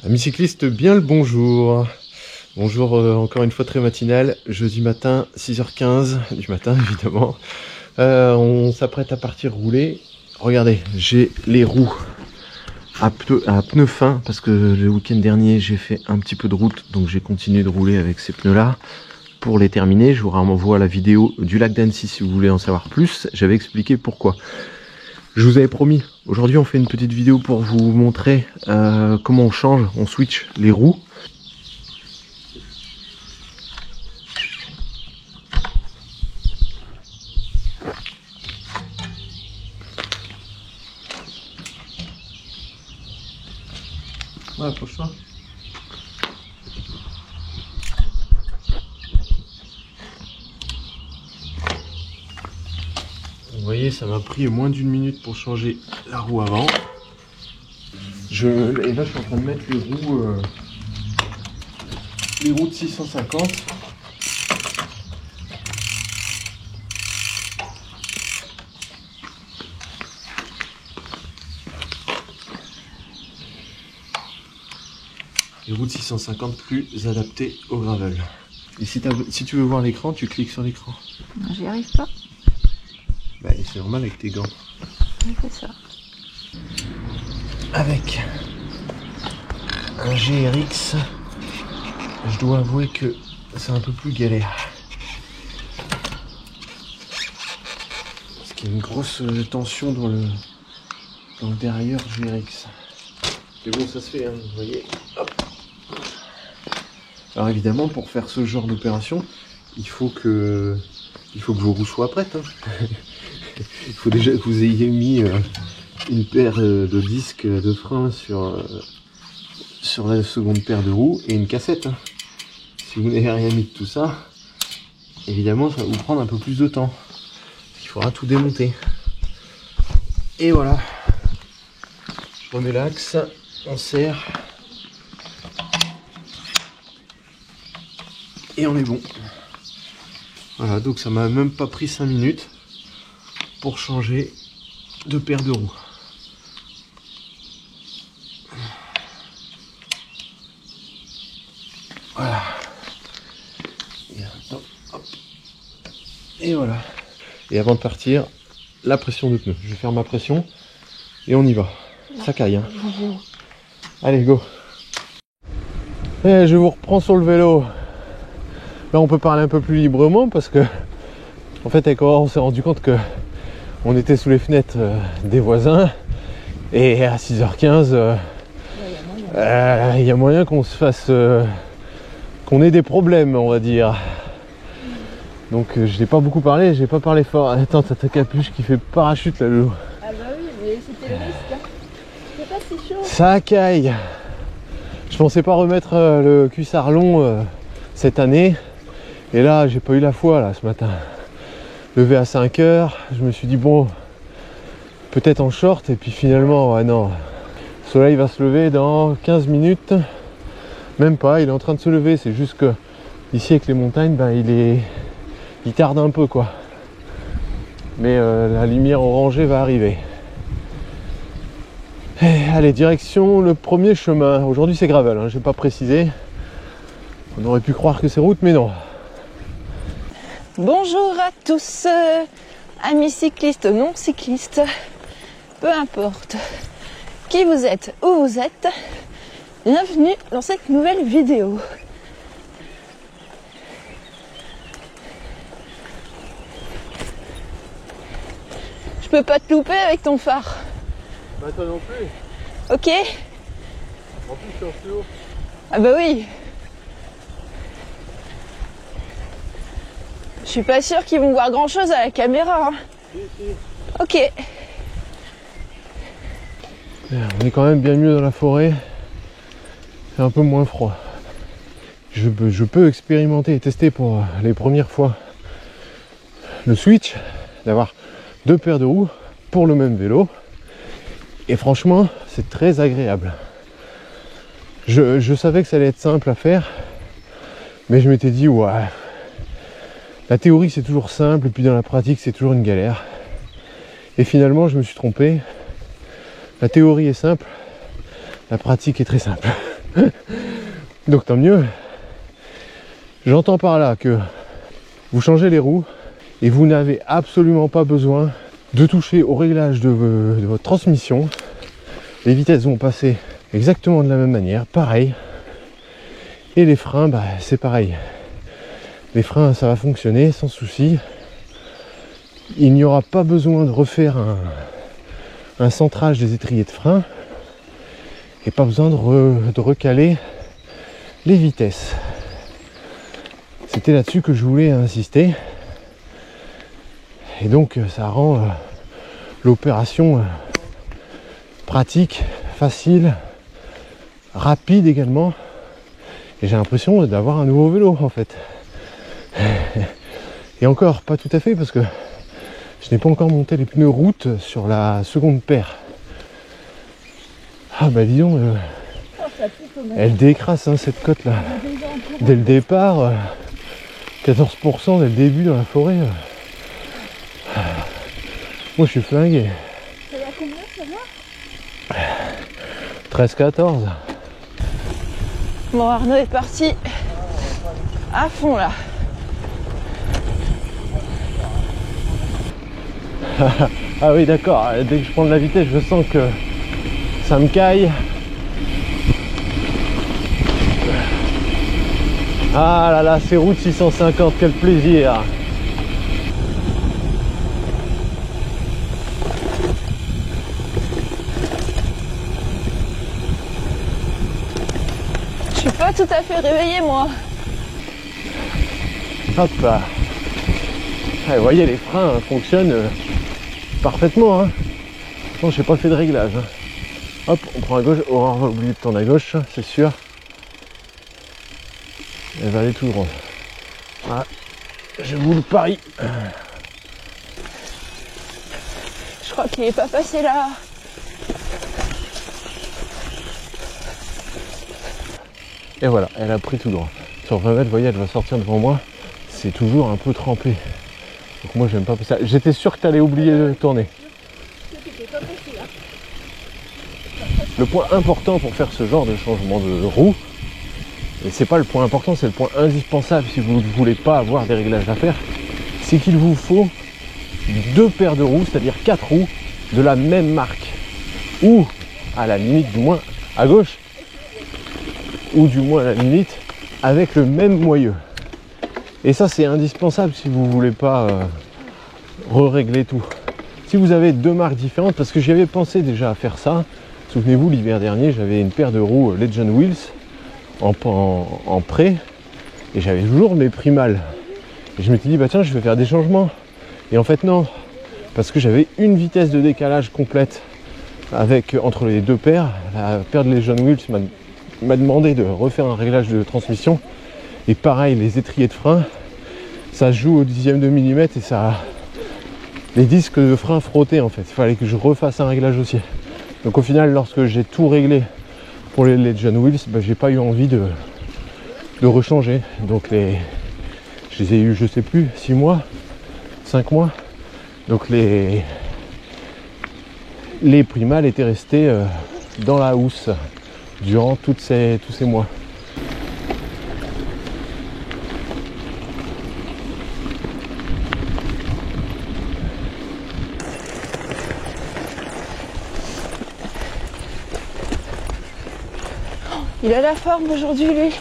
Amis cyclistes, bien le bonjour. Bonjour encore une fois très matinal, jeudi matin, 6h15 du matin évidemment. On s'apprête à partir rouler. Regardez, j'ai les roues à pneus fins parce que le week-end dernier j'ai fait un petit peu de route, donc j'ai continué de rouler avec ces pneus là. Pour les terminer, je vous renvoie la vidéo du lac d'Annecy si vous voulez en savoir plus. J'avais expliqué pourquoi. Je vous avais promis, aujourd'hui on fait une petite vidéo pour vous montrer comment on change, on switch les roues. Ouais, approche-toi. Vous voyez, ça m'a pris moins d'une minute pour changer la roue avant. Et là, je suis en train de mettre les roues de 650. Les roues de 650 plus adaptées au gravel. Et si tu veux voir l'écran, tu cliques sur l'écran. J'y arrive pas. Bah, c'est normal avec tes gants. On fait ça. Avec un GRX, je dois avouer que c'est un peu plus galère. Parce qu'il y a une grosse tension dans le dérailleur GRX. Mais bon, ça se fait, hein, vous voyez. Hop. Alors évidemment, pour faire ce genre d'opération, il faut que vos roues soient prêtes. Hein. Il faut déjà que vous ayez mis une paire de disques de frein sur la seconde paire de roues et une cassette. Hein. Si vous n'avez rien mis de tout ça, évidemment ça va vous prendre un peu plus de temps. Il faudra tout démonter. Et voilà. Je remets l'axe, on serre. Et on est bon. Voilà, donc ça m'a même pas pris 5 minutes pour changer de paire de roues. Voilà. Et, attends, hop. Et voilà. Et avant de partir, la pression de pneu. Je vais faire ma pression et on y va. Ça caille. Hein. Allez, go. Et je vous reprends sur le vélo. Là, on peut parler un peu plus librement parce que, en fait, avec Aurore, on s'est rendu compte que on était sous les fenêtres des voisins et à 6h15, il y a moyen qu'on se fasse, qu'on ait des problèmes, on va dire. Donc, je n'ai pas beaucoup parlé, j'ai pas parlé fort. Attends, t'as ta capuche qui fait parachute là, Loulou. Ah bah oui, mais c'était le risque. Hein. C'est pas si chaud. Ça caille. Je pensais pas remettre le cuissard long cette année. Et là, j'ai pas eu la foi là ce matin. Levé à 5h, je me suis dit bon, peut-être en short, et puis finalement, ouais non. Le soleil va se lever dans 15 minutes. Même pas, il est en train de se lever, c'est juste que ici avec les montagnes, ben, il tarde un peu quoi. Mais la lumière orangée va arriver. Et, allez, direction le premier chemin. Aujourd'hui c'est gravel, hein, j'ai pas précisé. On aurait pu croire que c'est route, mais non. Bonjour à tous, amis cyclistes, non cyclistes, peu importe qui vous êtes, où vous êtes, bienvenue dans cette nouvelle vidéo. Je peux pas te louper avec ton phare. Bah toi non plus. Ok. En plus je suis en fluo. Ah bah oui. Je suis pas sûre qu'ils vont voir grand chose à la caméra. Hein. Si, si. Ok. On est quand même bien mieux dans la forêt. C'est un peu moins froid. Je peux expérimenter et tester pour les premières fois le switch, d'avoir 2 paires de roues pour le même vélo. Et franchement, c'est très agréable. Je savais que ça allait être simple à faire, mais je m'étais dit ouais. La théorie c'est toujours simple et puis dans la pratique c'est toujours une galère. Et finalement je me suis trompé. La théorie est simple, la pratique est très simple. Donc tant mieux. J'entends par là que vous changez les roues et vous n'avez absolument pas besoin de toucher au réglage de votre transmission. Les vitesses vont passer exactement de la même manière, pareil. Et les freins, bah, c'est pareil. Les freins, ça va fonctionner sans souci. Il n'y aura pas besoin de refaire un centrage des étriers de frein et pas besoin de recaler les vitesses. C'était là-dessus que je voulais insister. Et donc ça rend l'opération pratique, facile, rapide également. Et j'ai l'impression d'avoir un nouveau vélo en fait. Et encore pas tout à fait parce que je n'ai pas encore monté les pneus route sur la seconde paire. Ah bah dis donc, elle décrasse hein, cette côte là. Dès le départ, 14% dès le début dans la forêt. Moi je suis flingué. Ça va combien ça va 13-14. Bon, Arnaud est parti à fond là. Ah oui d'accord, dès que je prends de la vitesse je sens que ça me caille. Ah là là, c'est route 650, quel plaisir. Je suis pas tout à fait réveillée moi. Hop là. Ah, vous voyez les freins fonctionnent parfaitement hein. Non, j'ai pas fait de réglage hein. Hop, on prend à gauche. Aurore va oublier de tourner à gauche, c'est sûr. Elle va aller tout droit. Voilà. Je vous le parie. Je crois qu'il est pas passé là. Et voilà, elle a pris tout droit. Sur 20 mètres, vous voyez, elle va sortir devant moi. C'est toujours un peu trempé. Donc moi, j'aime pas ça. J'étais sûr que tu allais oublier de tourner. Le point important pour faire ce genre de changement de roue, et c'est pas le point important, c'est le point indispensable si vous ne voulez pas avoir des réglages à faire, c'est qu'il vous faut 2 paires de roues, c'est-à-dire 4 roues de la même marque. Ou, à la limite, du moins à gauche, ou du moins à la limite, avec le même moyeu. Et ça, c'est indispensable si vous ne voulez pas re-régler tout. Si vous avez 2 marques différentes, parce que j'y avais pensé déjà à faire ça, souvenez-vous, l'hiver dernier, j'avais une paire de roues Legend Wheels en prêt, et j'avais toujours mes Primal. Et je m'étais dit, bah tiens, je vais faire des changements. Et en fait, non, parce que j'avais une vitesse de décalage complète entre les 2 paires. La paire de Legend Wheels m'a demandé de refaire un réglage de transmission. Et pareil, les étriers de frein, ça se joue au 10e de millimètre et ça. Les disques de frein frottaient en fait. Il fallait que je refasse un réglage aussi. Donc au final, lorsque j'ai tout réglé pour les Legend Wheels, bah, j'ai pas eu envie de rechanger. Donc je les ai eu, je sais plus, 6 mois, 5 mois. Donc les Primal étaient restés dans la housse durant tous ces mois. Il a la forme aujourd'hui lui.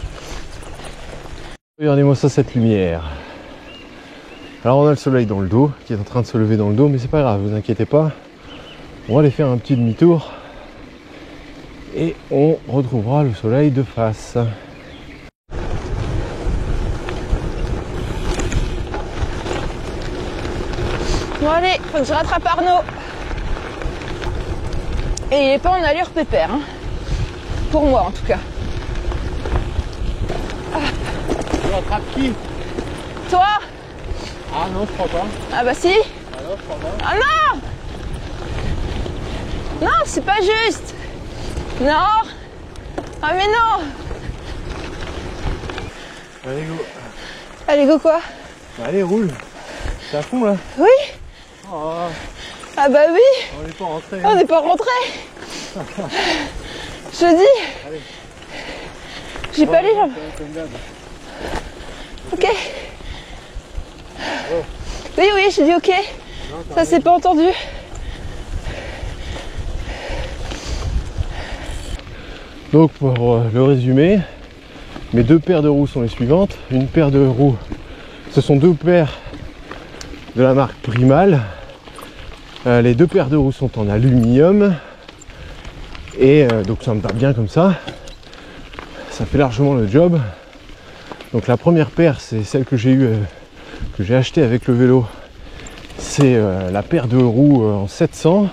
Regardez-moi ça, cette lumière. Alors on a le soleil dans le dos, qui est en train de se lever dans le dos, mais c'est pas grave, vous inquiétez pas. On va aller faire un petit demi-tour et on retrouvera le soleil de face. Bon allez, faut que je rattrape Arnaud. Et il est pas en allure pépère, hein. Pour moi en tout cas. Tu rattrapes qui? Toi? Ah non, je crois pas. Ah bah si. Ah non, je crois pas. Ah non! Non, c'est pas juste. Non. Ah mais non. Allez go. Allez go quoi? Allez roule. C'est à fond là. Oui. Oh, Ah bah oui. on n'est pas rentré. On n'est pas rentré. Je te dis. Allez. J'ai pas les jambes. Ok. Oui, oui, j'ai dit ok. Ça c'est pas entendu. Donc pour le résumé, mes deux paires de roues sont les suivantes. Une paire de roues, ce sont deux paires de la marque Primal. Les deux paires de roues sont en aluminium. Et donc ça me va bien comme ça. Ça fait largement le job. Donc la première paire, c'est celle que j'ai eue, que j'ai achetée avec le vélo. C'est la paire de roues en 700,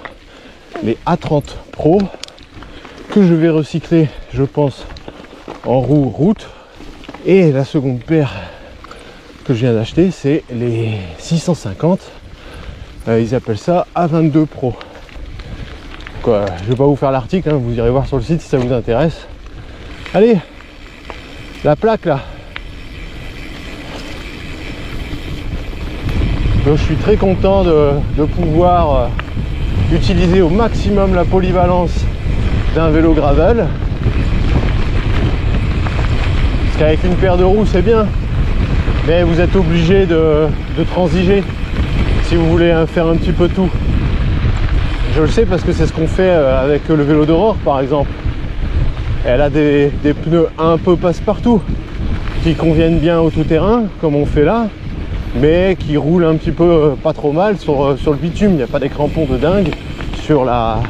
les A30 Pro, que je vais recycler, je pense, en roues route. Et la seconde paire que je viens d'acheter, c'est les 650. Ils appellent ça A22 Pro. Donc, je vais pas vous faire l'article, hein, vous irez voir sur le site si ça vous intéresse. Allez, la plaque là. Donc, je suis très content de pouvoir utiliser au maximum la polyvalence d'un vélo gravel. Parce qu'avec une paire de roues c'est bien, mais vous êtes obligé de transiger si vous voulez faire un petit peu tout. Je le sais parce que c'est ce qu'on fait avec le vélo d'Aurore par exemple. Elle a des pneus un peu passe-partout qui conviennent bien au tout-terrain comme on fait là, mais qui roulent un petit peu pas trop mal sur le bitume. Il n'y a pas des crampons de dingue sur la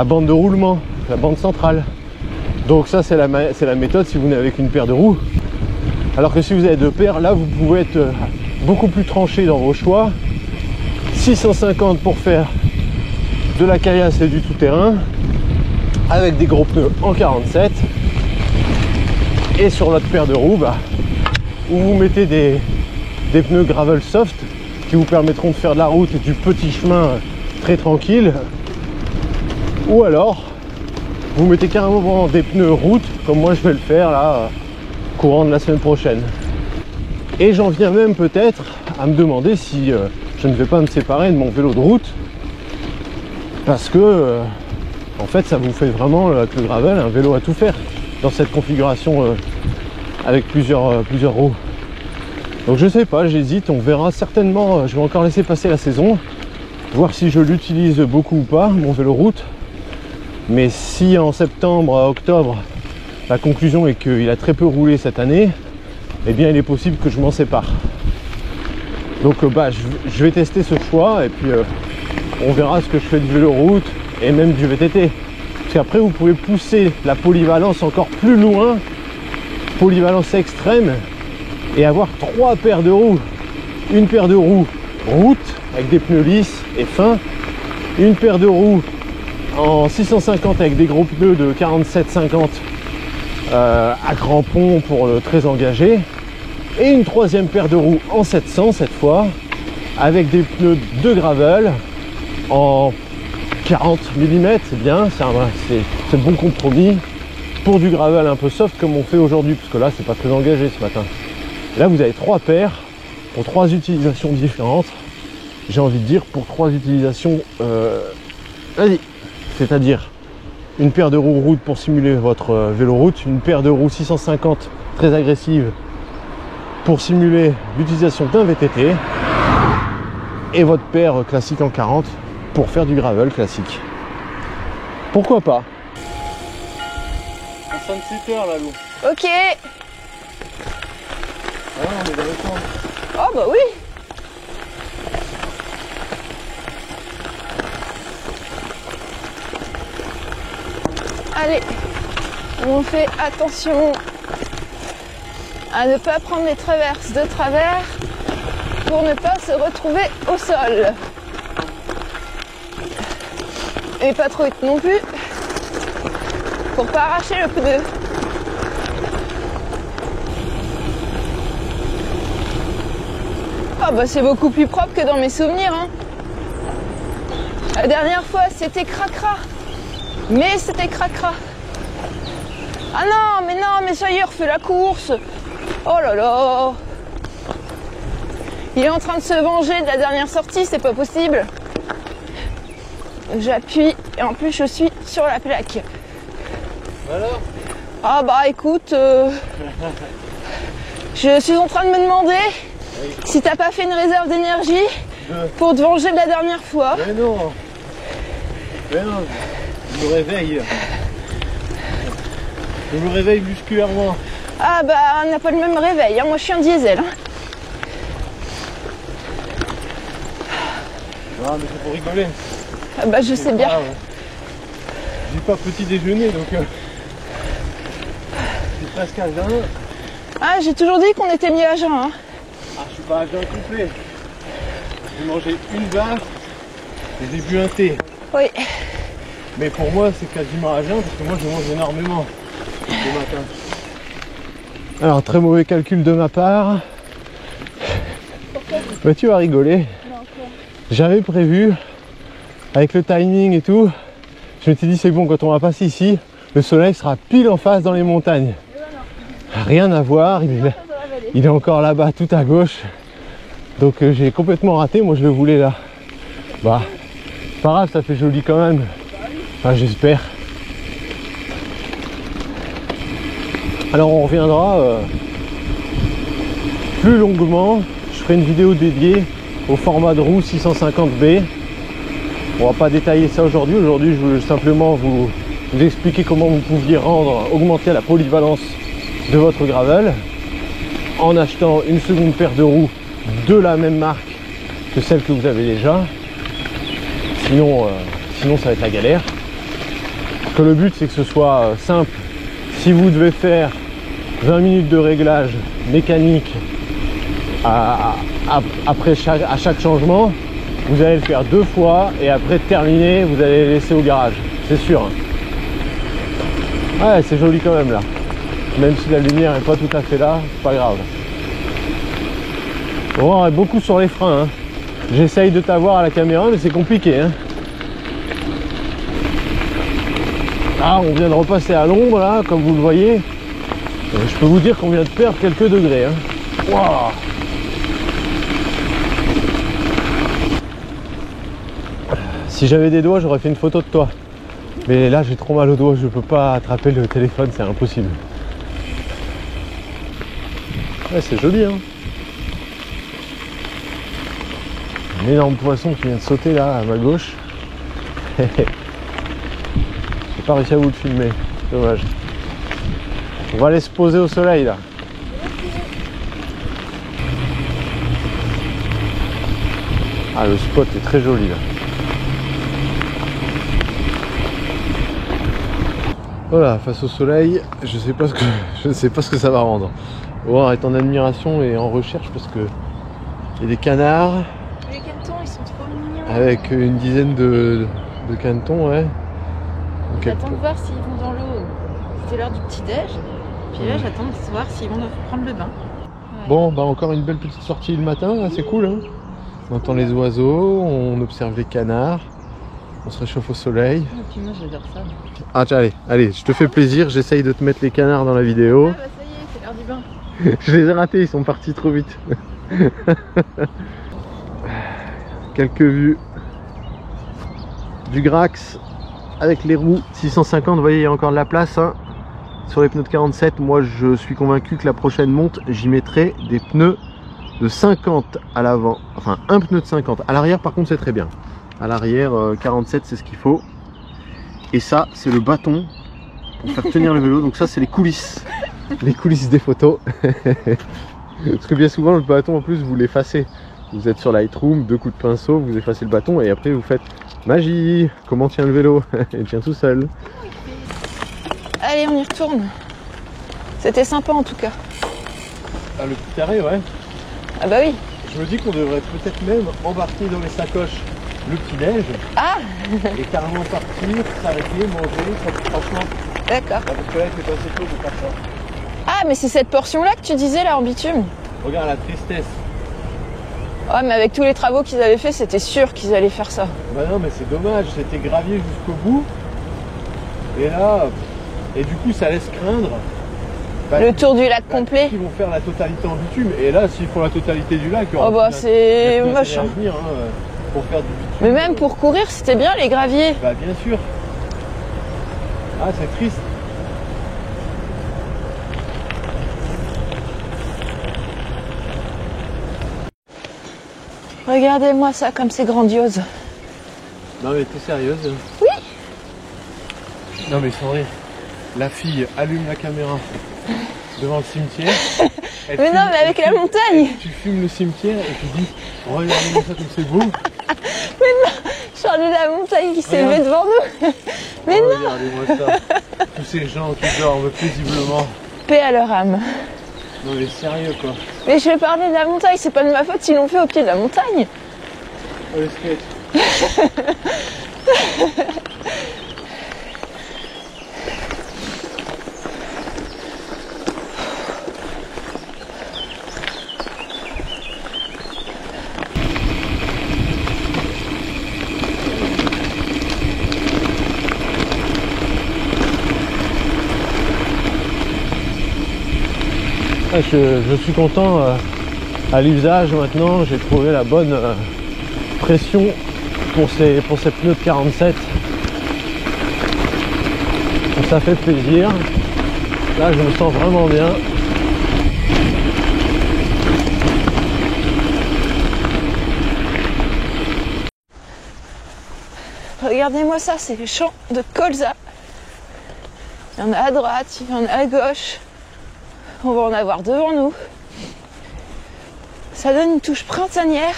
bande de roulement, la bande centrale. Donc ça c'est la méthode si vous n'avez qu'une paire de roues. Alors que si vous avez deux paires, là vous pouvez être beaucoup plus tranché dans vos choix. 650 pour faire de la caillasse et du tout-terrain avec des gros pneus en 47, et sur l'autre paire de roues où vous mettez des pneus gravel soft qui vous permettront de faire de la route et du petit chemin très tranquille, ou alors vous mettez carrément des pneus route comme moi je vais le faire là courant de la semaine prochaine. Et j'en viens même peut-être à me demander si je ne vais pas me séparer de mon vélo de route, parce que en fait ça vous fait vraiment avec le gravel un vélo à tout faire dans cette configuration avec plusieurs roues. Donc je sais pas, j'hésite, on verra certainement. Je vais encore laisser passer la saison, voir si je l'utilise beaucoup ou pas mon vélo route. Mais si en septembre, octobre, la conclusion est qu'il a très peu roulé cette année, eh bien il est possible que je m'en sépare. Donc je vais tester ce choix et puis on verra ce que je fais du vélo route et même du VTT. Parce qu'après vous pouvez pousser la polyvalence encore plus loin, polyvalence extrême, et avoir trois paires de roues. Une paire de roues route avec des pneus lisses et fins, une paire de roues en 650 avec des gros pneus de 47-50 à crampons pour le très engagé, et une troisième paire de roues en 700 cette fois avec des pneus de gravel en 40 mm. C'est bien, c'est le bon compromis pour du gravel un peu soft comme on fait aujourd'hui, parce que là c'est pas très engagé ce matin. Et là vous avez trois paires pour trois utilisations différentes, j'ai envie de dire, pour trois utilisations c'est-à-dire une paire de roues route pour simuler votre vélo route, une paire de roues 650 très agressive pour simuler l'utilisation d'un VTT, et votre paire classique en 40 pour faire du gravel classique. Pourquoi pas? On sonne super là, Lou. Ok. Ah, on est dans le temps. Oh bah oui. Allez, on fait attention à ne pas prendre les traverses de travers pour ne pas se retrouver au sol. Et pas trop vite non plus pour pas arracher le pneu. Ah bah c'est beaucoup plus propre que dans mes souvenirs, hein. La dernière fois c'était cracra. Mais c'était cracra. Ah non, mais ça y est, refait la course. Oh là là. Il est en train de se venger de la dernière sortie, c'est pas possible. J'appuie et en plus je suis sur la plaque. Alors Ah bah écoute, je suis en train de me demander si t'as pas fait une réserve d'énergie pour te venger de la dernière fois. Mais non. Mais non, je me réveille. Je me réveille musculairement. Ah bah on n'a pas le même réveil, hein. Moi je suis un diesel. Hein. Non mais c'est pour rigoler. Ah bah je sais bien. J'ai pas petit déjeuner donc je suis presque à jeun. Ah j'ai toujours dit qu'on était mis à jeun. Hein. Ah je suis pas à jeun complet. J'ai mangé une vache et j'ai bu un thé. Oui. Mais pour moi c'est quasiment à jeun parce que moi je mange énormément le matin. Alors très mauvais calcul de ma part. Bah, tu vas rigoler. J'avais prévu, avec le timing et tout, je m'étais dit c'est bon, quand on va passer ici, le soleil sera pile en face dans les montagnes. Rien à voir, il est encore là-bas tout à gauche. Donc j'ai complètement raté, moi je le voulais là. Bah, c'est pas grave, ça fait joli quand même. Enfin j'espère. Alors on reviendra plus longuement, je ferai une vidéo dédiée au format de roue 650B. On va pas détailler ça aujourd'hui. Aujourd'hui, je voulais simplement vous expliquer comment vous pouviez augmenter la polyvalence de votre gravel en achetant une seconde paire de roues de la même marque que celle que vous avez déjà. Sinon ça va être la galère. Que le but, c'est que ce soit simple. Si vous devez faire 20 minutes de réglage mécanique à chaque changement, vous allez le faire 2 fois et après terminer, vous allez le laisser au garage, c'est sûr. Ouais, c'est joli quand même là. Même si la lumière n'est pas tout à fait là, c'est pas grave. Bon, on est beaucoup sur les freins. Hein. J'essaye de t'avoir à la caméra, mais c'est compliqué. Hein. Ah, on vient de repasser à l'ombre là, comme vous le voyez. Je peux vous dire qu'on vient de perdre quelques degrés. Hein. Wow. Si j'avais des doigts, j'aurais fait une photo de toi. Mais là, j'ai trop mal aux doigts, je peux pas attraper le téléphone, c'est impossible. Ouais, c'est joli, hein. Un énorme poisson qui vient de sauter là, à ma gauche. J'ai pas réussi à vous le filmer, dommage. On va aller se poser au soleil là. Ah, le spot est très joli là. Voilà, face au soleil, je sais pas ce que ça va rendre. On est en admiration et en recherche parce que il y a des canards. Les canetons, ils sont trop mignons. Avec une dizaine de canetons, ouais. J'attends de voir s'ils vont dans l'eau. C'était l'heure du petit-déj. Puis là, j'attends de voir s'ils vont prendre le bain. Ouais. Bon, bah encore une belle petite sortie le matin, là, c'est cool. Hein, on entend les oiseaux, on observe les canards. On se réchauffe au soleil. Et puis moi j'adore ça. Ah tiens, allez, je te fais plaisir, j'essaye de te mettre les canards dans la vidéo. Ah bah ça y est, c'est l'heure du bain. Je les ai ratés, ils sont partis trop vite. Quelques vues du Grax avec les roues 650, vous voyez il y a encore de la place. Hein. Sur les pneus de 47, moi je suis convaincu que la prochaine monte, j'y mettrai des pneus de 50 à l'avant. Enfin un pneu de 50. À l'arrière par contre c'est très bien. À l'arrière, 47 c'est ce qu'il faut. Et ça c'est le bâton pour faire tenir le vélo. Donc ça c'est les coulisses. Les coulisses des photos. Parce que bien souvent le bâton en plus vous l'effacez. Vous êtes sur Lightroom, 2 coups de pinceau, vous effacez le bâton et après vous faites magie, comment tient le vélo? Il tient tout seul. Allez on y retourne. C'était sympa en tout cas. Ah le petit arrêt ouais. Ah bah oui. Je me dis qu'on devrait peut-être même embarquer dans les sacoches le petit-déj. Ah. Et carrément partir, s'arrêter, manger, franchement. D'accord. Parce que là il fait pas assez chaud de faire ça. Ah mais c'est cette portion là que tu disais là en bitume. Regarde la tristesse. Ouais mais avec tous les travaux qu'ils avaient fait, c'était sûr qu'ils allaient faire ça. Bah non mais c'est dommage, c'était gravier jusqu'au bout. Et là, et du coup ça laisse craindre. Bah, le tour du lac complet. Ils vont faire la totalité en bitume. Et là s'ils font la totalité du lac, oh bah c'est moche. Hein. Pour faire du bitume. Mais même pour courir, c'était bien les graviers. Bah bien sûr. Ah c'est triste. Regardez-moi ça comme c'est grandiose. Non mais t'es sérieuse? Oui. Non mais sans rire. La fille allume la caméra devant le cimetière. Mais non, mais avec la montagne. Tu filmes le cimetière et tu dis regardez-moi ça comme c'est beau. Mais non, Charles de la montagne qui s'est levé devant nous. Mais non. Regardez-moi ça. Tous ces gens qui dorment paisiblement. Paix à leur âme. Non mais sérieux quoi. Mais je vais parler de la montagne, c'est pas de ma faute s'ils l'ont fait au pied de la montagne. Oh le sketch. Je suis content à l'usage maintenant, j'ai trouvé la bonne pression pour ces pneus de 47. Donc ça fait plaisir. Là je me sens vraiment bien. Regardez-moi ça, c'est les champs de colza. Il y en a à droite, il y en a à gauche. On va en avoir devant nous. Ça donne une touche printanière.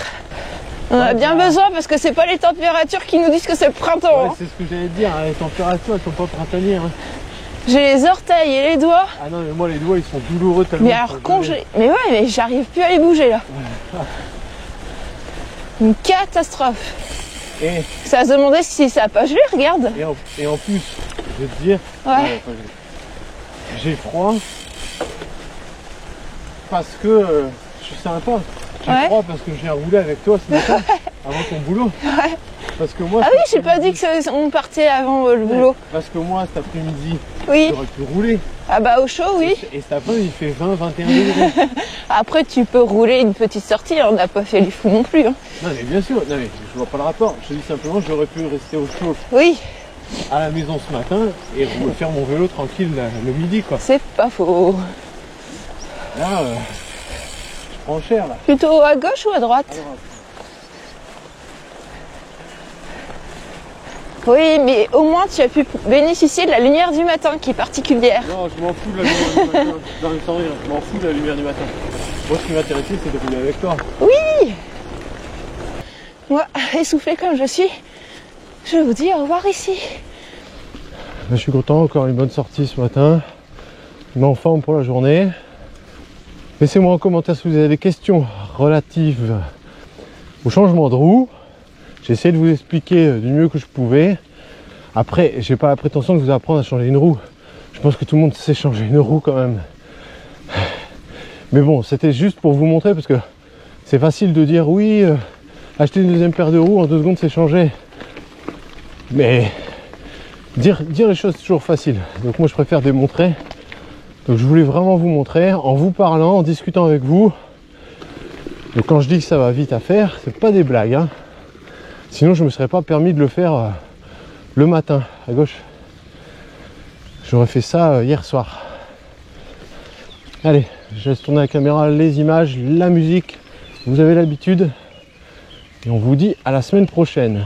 On a bien besoin parce que c'est pas les températures qui nous disent que c'est le printemps. Ouais, c'est ce que j'allais te dire, les températures elles sont pas printanières. Hein. J'ai les orteils et les doigts. Ah non mais moi les doigts ils sont douloureux tellement. Mais alors congelés. Mais ouais, mais j'arrive plus à les bouger là. Une catastrophe. Et ça se demandait si ça a pas gelé, regarde. Et en plus, je vais te dire, ouais. J'ai froid parce que je suis sympa. J'ai froid parce que j'ai roulé avec toi ce matin avant ton boulot. Ouais. Parce que moi, ah oui, j'ai pas dit qu'on partait avant le boulot. Parce que moi, cet après-midi, oui. j'aurais pu rouler. Ah bah au chaud, oui. Et cet après-midi, il fait 20-21 degrés. Après, tu peux rouler une petite sortie, on n'a pas fait les fous non plus. Hein. Non mais bien sûr, non, mais je vois pas le rapport. Je te dis simplement, j'aurais pu rester au chaud. Oui. À la maison ce matin et faire mon vélo tranquille le midi quoi. C'est pas faux. Là, je prends cher là. Plutôt à gauche ou à droite? À droite. Oui, mais au moins tu as pu bénéficier de la lumière du matin qui est particulière. Non, je m'en fous de la lumière du matin. Non, mais sans rire, je m'en fous de la lumière du matin. Moi, ce qui m'intéressait, c'est de rouler avec toi. Oui. Moi, essoufflée comme je suis, je vous dis au revoir ici. Je suis content, encore une bonne sortie ce matin. Je mets en forme pour la journée. Laissez-moi en commentaire si vous avez des questions relatives au changement de roue. J'ai essayé de vous expliquer du mieux que je pouvais. Après, j'ai pas la prétention de vous apprendre à changer une roue. Je pense que tout le monde sait changer une roue quand même. Mais bon, c'était juste pour vous montrer parce que c'est facile de dire oui, acheter une deuxième paire de roues en 2 secondes c'est changé. Mais dire les choses c'est toujours facile. Donc moi je préfère démontrer. Donc je voulais vraiment vous montrer en vous parlant, en discutant avec vous. Donc quand je dis que ça va vite à faire, c'est pas des blagues. Hein. Sinon je me serais pas permis de le faire le matin à gauche. J'aurais fait ça hier soir. Allez, je laisse tourner la caméra, les images, la musique. Vous avez l'habitude. Et on vous dit à la semaine prochaine.